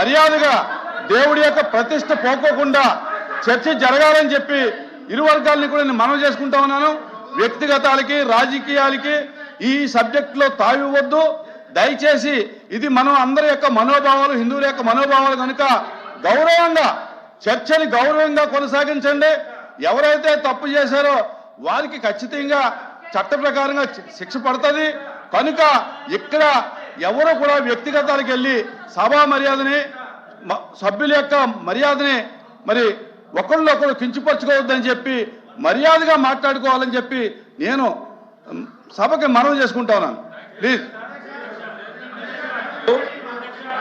మర్యాదగా దేవుడి యొక్క ప్రతిష్ట పోకోకుండా చర్చ జరగాలని చెప్పి ఇరు వర్గాలని కూడా నేను మనవి చేసుకుంటా ఉన్నాను. వ్యక్తిగతాలకి రాజకీయాలకి ఈ సబ్జెక్టులో తావివ్వద్దు. దయచేసి ఇది మనం అందరి యొక్క మనోభావాలు, హిందువుల యొక్క మనోభావాలు కనుక గౌరవంగా చర్చని గౌరవంగా కొనసాగించండి. ఎవరైతే తప్పు చేశారో వారికి ఖచ్చితంగా చట్ట ప్రకారంగా శిక్ష పడుతుంది. కనుక ఇక్కడ ఎవరు కూడా వ్యక్తిగతాలకు వెళ్ళి సభా మర్యాదని, సభ్యుల యొక్క మర్యాదని మరి ఒకళ్ళొకరు కించపరచుకోవద్దని చెప్పి మర్యాదగా మాట్లాడుకోవాలని చెప్పి నేను సభకి మనవి చేసుకుంటా ఉన్నాను. ప్లీజ్.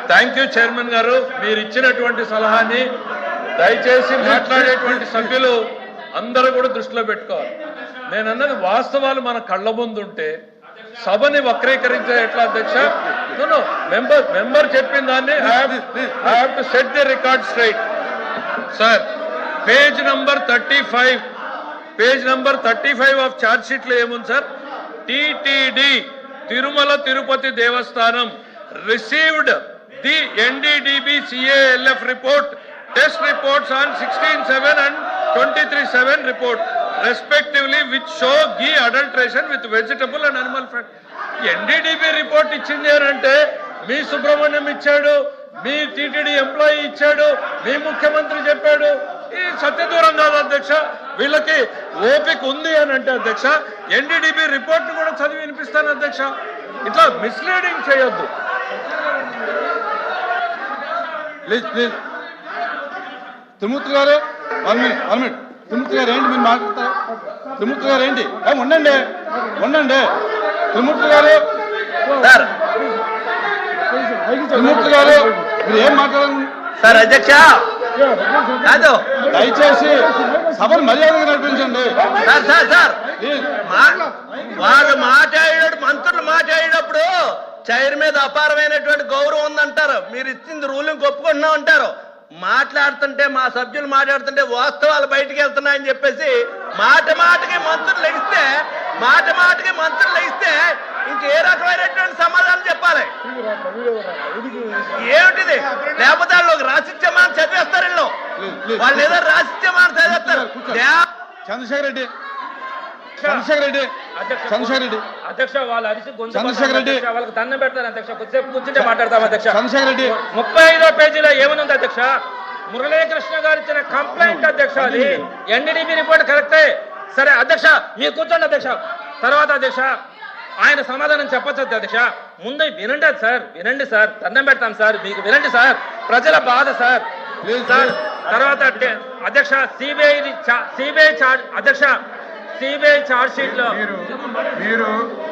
థ్యాంక్ యూ చైర్మన్ గారు, మీరు ఇచ్చినటువంటి సలహాని దయచేసి మాట్లాడేటువంటి సభ్యులు అందరూ కూడా దృష్టిలో పెట్టుకోవాలి. నేను అన్నది వాస్తవాలు మన కళ్ళ ముందు ఉంటే సభని వక్రీకరించే ఎట్లా అధ్యక్ష? మెంబర్ చెప్పిన దాన్ని I have to set the record straight. Sir, page number 35 of charge sheet లో ఏముంది sir? TTD Tirumala Tirupati Devasthanam received the NDDB CALF report, test reports on 16/7 and 23/7 report respectively, which show ghee adulteration with vegetable and animal fat. NDDB report ఇచ్చింది అంటే మీ సుబ్రహ్మణ్యం ఇచ్చాడు, మీ TTD employee ఇచ్చాడు, మీ ముఖ్యమంత్రి చెప్పాడు. ఈ సత్యదూరం కాదు అధ్యక్ష. వీళ్ళకి ఓపిక ఉంది అని అంటే అధ్యక్ష NDDB రిపోర్ట్ కూడా చదివి వినిపిస్తాను అధ్యక్ష. ఇట్లా మిస్లీడింగ్ చేయొద్దు. Please please. త్రిమూర్తి గారు 1 minute. త్రిమూర్తి గారు ఏంటి మీరు మాట్లాడతారు? త్రిమూర్తి గారు ఏంటి? ఉండండి. త్రిమూర్తి గారు మీరు ఏం మాట్లాడాలి సార్? అధ్యక్ష కాదు, దయచేసి సభను మర్యాదగా నడిపించండి. సార్ వాళ్ళు మంత్రులు మాట్లాడేటప్పుడు చైర్ మీద అపారమైనటువంటి గౌరవం ఉందంటారు. మీరు ఇచ్చింది రూలింగ్ ఒప్పుకుంటున్నాం అంటారు. మాట్లాడుతుంటే మా సభ్యులు మాట్లాడుతుంటే వాస్తవాలు బయటికి వెళ్తున్నాయని చెప్పేసి మాట మాటకి మంత్రులు లెగిస్తే ఇంకే రకమైనటువంటి సమాధానం చెప్పాలి? ఏమిటిది? లేకపోతే వాళ్ళు రాసిత్యమాన్ని చదివేస్తారు. వాళ్ళు ఏదో రాసిత్యమాన్ని చదివేస్తారు. చంద్రశేఖర్ రెడ్డి అధ్యక్ష వాళ్ళు అరిసి వాళ్ళకి దండం పెడతారు అధ్యక్ష. కొద్దిసేపు కూర్చుంటే మాట్లాడతాం అధ్యక్ష. చంద్రశేఖర్ రెడ్డి 35వ పేజీలో ఏమనుంది అధ్యక్ష? మురళీకృష్ణ గారు ఇచ్చిన కంప్లైంట్ అధ్యక్ష. అది NDDB రిపోర్ట్ కరెక్టే. సరే అధ్యక్ష, మీరు కూర్చోండి అధ్యక్ష. తర్వాత అధ్యక్ష ఆయన సమాధానం చెప్పచ్చు అధ్యక్ష. ముందు వినండి సార్, దండం పెడతాం సార్, మీకు వినండి సార్, ప్రజల బాధ సార్. తర్వాత అధ్యక్ష సిబిఐ ఛార్జ్ షీట్ లో మీరు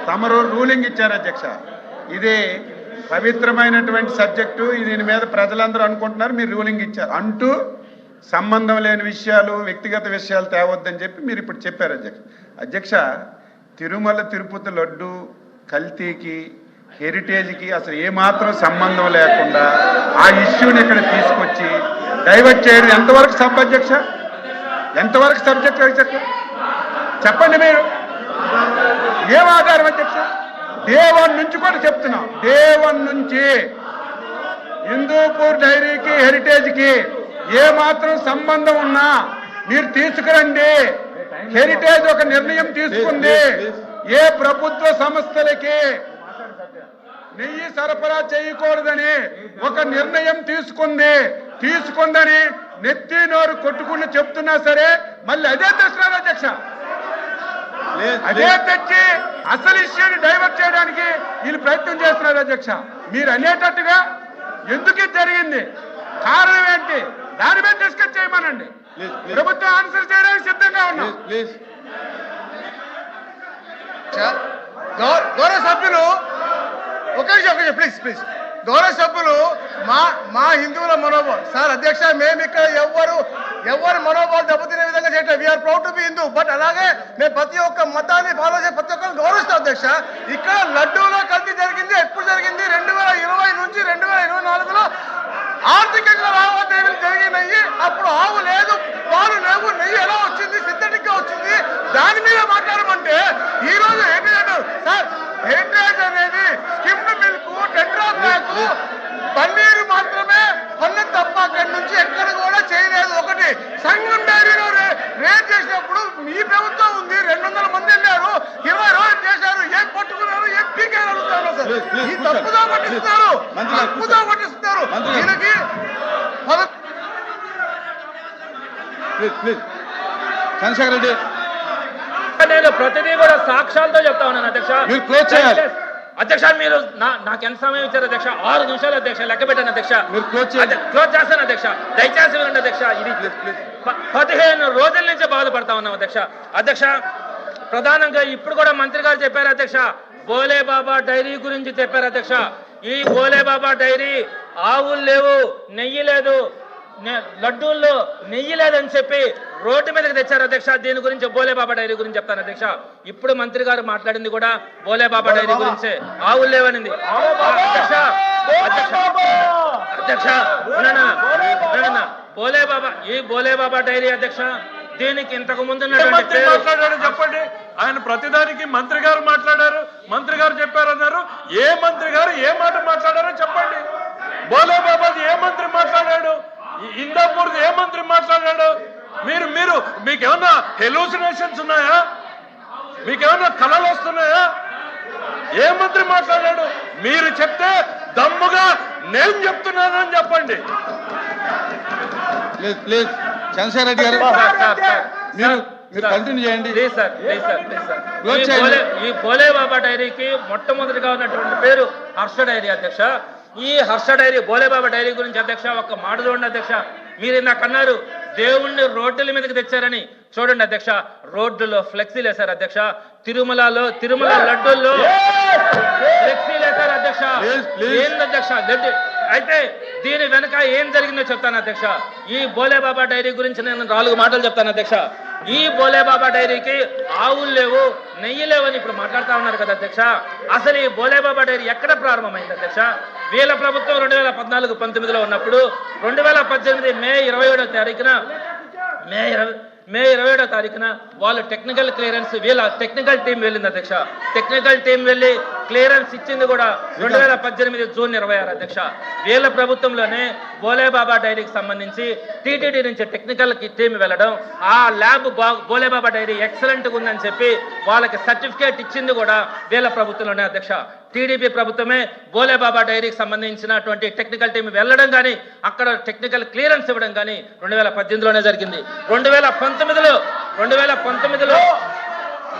తమరు రూలింగ్ ఇచ్చారు అధ్యక్ష. ఇది పవిత్రమైనటువంటి సబ్జెక్టు, దీని మీద ప్రజలందరూ అనుకుంటున్నారు. మీరు రూలింగ్ ఇచ్చారు అంటూ సంబంధం లేని విషయాలు, వ్యక్తిగత విషయాలు తేవద్దని చెప్పి మీరు ఇప్పుడు చెప్పారు అధ్యక్ష. తిరుమల తిరుపతి లడ్డు కల్తీకి, హెరిటేజ్కి అసలు ఏమాత్రం సంబంధం లేకుండా ఆ ఇష్యూని ఇక్కడ తీసుకొచ్చి డైవర్ట్ చేయడం ఎంతవరకు సబ్ అధ్యక్ష? ఎంతవరకు సబ్జెక్ట్ అధ్యక్ష? చెప్పండి మీరు. ఏం ఆధారం అధ్యక్ష? డే1 నుంచి కూడా చెప్తున్నాం. డే1 నుంచి హిందూపూర్ డైరీకి, హెరిటేజ్కి ఏమాత్రం సంబంధం ఉన్నా మీరు తీసుకురండి. హెరిటేజ్ ఒక నిర్ణయం తీసుకుంది. ఏ ప్రభుత్వ సంస్థలకి నెయ్యి సరఫరా చేయకూడదని ఒక నిర్ణయం తీసుకుందని నెత్తి నోరు కొట్టుకుని చెప్తున్నా సరే మళ్ళీ అదే తెస్తున్నారు అధ్యక్ష. అదే తెచ్చి అసలు ఇష్యూని డైవర్ట్ చేయడానికి వీళ్ళు ప్రయత్నం చేస్తున్నారు అధ్యక్ష. మీరు అనేటట్టుగా ఎందుకు జరిగింది, కారణం ఏంటి, దాని మీద డిస్కస్ చేయమనండి. ప్రభుత్వం ఆన్సర్ చేయడానికి సిద్ధంగా ఉన్నాం. గౌరవ సభ్యులు ఒక నిమిషం ప్లీజ్. గౌరవ సభ్యులు మా హిందువుల మనోభావం సార్. అధ్యక్ష, మేము ఇక్కడ ఎవరు మనోభావాలు దెబ్బతినే విధంగా చేయట్లేదు. We are proud to be Hindu. But అలాగే మేము ప్రతి ఒక్క మతాన్ని ఫాలో చేసి ప్రతి ఒక్కరిని గౌరవిస్తాం అధ్యక్ష. ఇక్కడ లడ్డూలో కల్తీ జరిగింది. ఎప్పుడు జరిగింది? 2020 నుంచి 2024లో ఆర్థికంగా లావాదేవీలు జరిగినాయి. అప్పుడు ఆవు లేదు, పాలు లేవు, నెయ్యి ఎలా వచ్చింది, సింథటిక్ గా వచ్చింది. దాని మీద మాట్లాడమంటే ఈ రోజు ఏంటి సార్? హెరిటేజ్ అనేది skimmed milk, tetra pack, paneer మాత్రమే please, ఈ కూర్చోండి. తప్పుదో పట్టిస్తున్నారు మంత్రి గారు, తప్పుదో పట్టిస్తున్నారు మంత్రి గారు. దీనికి పద- ప్లీజ్ చంద్రశేఖర్ రెడ్డి నేను ప్రతిదీ కూడా సాక్ష్యాలతో చెప్తా ఉన్నాను అధ్యక్ష. మీరు close చేయాలి. అధ్యక్ష మీరు నాకు ఎంత సమయం ఇచ్చారు అధ్యక్ష? 6 నిమిషాలు అధ్యక్ష, లెక్క పెట్టాను అధ్యక్ష. మీరు close చేయాలి. క్లోజ్ చేస్తాను అధ్యక్ష, దయచేసి వినండి అధ్యక్ష. ఇది 15 రోజుల నుంచి బాధపడతా ఉన్నాం అధ్యక్ష. అధ్యక్ష ప్రధానంగా ఇప్పుడు కూడా మంత్రి గారు చెప్పారు అధ్యక్ష, బోలే బాబా డైరీ గురించి చెప్పారు అధ్యక్ష. ఈ బోలే బాబా డైరీ ఆవులు లేవు, నెయ్యి లేదు, లడ్డూల్లో నెయ్యి లేదని చెప్పి రోడ్డు మీదకి తెచ్చారు అధ్యక్ష. దీని గురించి బోలే బాబా డైరీ గురించి చెప్తాను అధ్యక్ష. ఇప్పుడు మంత్రి గారు మాట్లాడింది కూడా బోలే బాబా డైరీ గురించే, ఆవులు లేవనింది అధ్యక్ష. అధ్యక్ష వినండి. బోలే బాబా, ఈ బోలే బాబా డైరీ అధ్యక్ష, దీనికి ఇంతకు ముందు మంత్రి మాట్లాడారు చెప్పండి. ఆయన ప్రతిదానికి మంత్రి గారు మాట్లాడారు, మంత్రి గారు చెప్పారన్నారు. ఏ మంత్రి గారు ఏ మాట మాట్లాడారో చెప్పండి. బోలే బాబాది ఏ మంత్రి మాట్లాడాడు? ఇందాపూర్ ఏ మంత్రి మాట్లాడాడు? మీకేమన్నా హెలూసినేషన్స్ ఉన్నాయా? మీకేమన్నా కళలు వస్తున్నాయా? ఏ మంత్రి మాట్లాడాడు? మీరు చెప్తే దమ్ముగా నేను చెప్తున్నానని చెప్పండి. ప్లీజ్ చంద్రశేఖర్ రెడ్డి గారు మీరు కంటిన్యూ చేయండి. Please sir. Close చేయండి. ఈ బోలే బాబా డైరీకి మొట్టమొదటిగా ఉన్నటువంటి పేరు హర్ష డైరీ అధ్యక్ష. ఈ హర్ష డైరీ, బోలే బాబా డైరీ గురించి అధ్యక్ష ఒక్క మాట చూడండి అధ్యక్ష. మీరు నాకు అన్నారు దేవుణ్ణి రోడ్డుల మీదకి తెచ్చారని. చూడండి అధ్యక్ష, రోడ్డులో ఫ్లెక్సీలు వేశారు అధ్యక్ష. తిరుమల లడ్డూల్లో ఫ్లెక్సీలు వేశారు అధ్యక్ష. ఏంది అధ్యక్ష? అయితే దీని వెనక ఏం జరిగిందో చెప్తాను అధ్యక్ష. ఈ బోలే బాబా డైరీ గురించి నేను 4 మాటలు చెప్తాను అధ్యక్ష. ఈ బోలే బాబా డైరీకి ఆవులు లేవు, నెయ్యి లేవని ఇప్పుడు మాట్లాడుతా ఉన్నారు కదా అధ్యక్ష. అసలు ఈ బోలే బాబా డైరీ ఎక్కడ ప్రారంభమైంది అధ్యక్ష? వీళ్ళ ప్రభుత్వం 2014-19లో ఉన్నప్పుడు 2018 మే 27వ తారీఖున వాళ్ళు టెక్నికల్ క్లియరెన్స్, వీళ్ళ టెక్నికల్ టీం వెళ్ళింది అధ్యక్ష. టెక్నికల్ టీం వెళ్ళి క్లియరెన్స్ ఇచ్చింది కూడా 2018 జూన్ 26 అధ్యక్ష. వీళ్ళ ప్రభుత్వంలోనే బోలే బాబా డైరీకి సంబంధించి టీటీడీ నుంచి టెక్నికల్ టీం వెళ్ళడం, ఆ ల్యాబ్ బోలే బాబా డైరీ ఎక్సలెంట్గా ఉందని చెప్పి వాళ్ళకి సర్టిఫికేట్ ఇచ్చింది కూడా వీళ్ళ ప్రభుత్వంలోనే అధ్యక్ష. టీడీపీ ప్రభుత్వమే బోలే బాబా డైరీకి సంబంధించినటువంటి టెక్నికల్ టీం వెళ్ళడం కానీ అక్కడ టెక్నికల్ క్లియరెన్స్ ఇవ్వడం కానీ 2018లోనే జరిగింది. 2019లో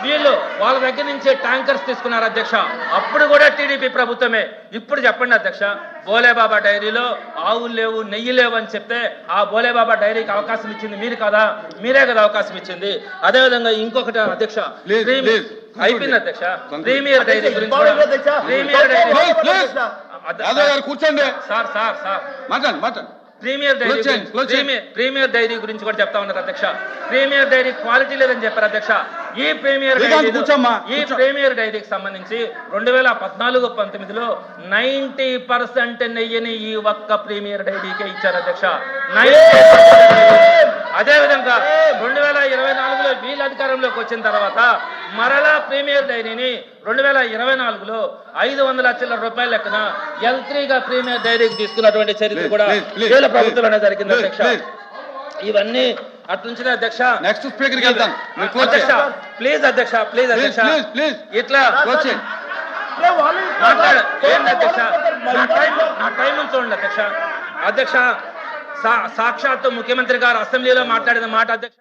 వీళ్ళు వాళ్ళ దగ్గర నుంచి ట్యాంకర్స్ తీసుకున్నారు అధ్యక్ష. అప్పుడు కూడా టీడీపీ ప్రభుత్వమే. ఇప్పుడు చెప్పండి అధ్యక్ష, బోలే బాబా డైరీలో ఆవులు లేవు, నెయ్యి లేవు అని చెప్తే ఆ బోలే బాబా డైరీకి అవకాశం ఇచ్చింది మీరు కదా, మీరే కదా అవకాశం ఇచ్చింది. అదేవిధంగా ఇంకొకటి అధ్యక్ష, అయిపోయింది అధ్యక్ష, ప్రీమియర్ డైరీ గురించి ప్రీమియర్ డైరీ కూర్చోండి సార్ మాట్లాడండి. ప్రీమియర్ డైరీ గురించి కూడా చెప్తా ఉన్నారు అధ్యక్ష. ప్రీమియర్ డైరీ క్వాలిటీ లేదని చెప్పారు అధ్యక్ష. ఈ ప్రీమియర్ డైరీకి సంబంధించి 2014-19లో 90% నెయ్యిని ఈ ఒక్క ప్రీమియర్ డైరీకే ఇచ్చారు అధ్యక్ష. 90%. అదేవిధంగా 2024లో వీళ్ళ అధికారంలోకి వచ్చిన తర్వాత మరలా ప్రీమియర్ డైరీని 2024లో 500 లక్షల రూపాయల లెక్కన L3గా ప్రీమియర్ డైరీకి తీసుకున్నటువంటి చరిత్ర కూడా వీళ్ళ ప్రభుత్వంలోనే జరిగింది అధ్యక్ష. ఇవన్నీ అట్లుంచిన అధ్యక్ష. నెక్స్ట్ స్పీకర్ కి వెళ్తాను. అధ్యక్ష ప్లీజ్ అధ్యక్ష ఇట్లా ఏంటి అధ్యక్ష, నా టైం చూడండి అధ్యక్ష. సాక్షాత్తు ముఖ్యమంత్రి గారు అసెంబ్లీలో మాట్లాడిన మాట అధ్యక్ష.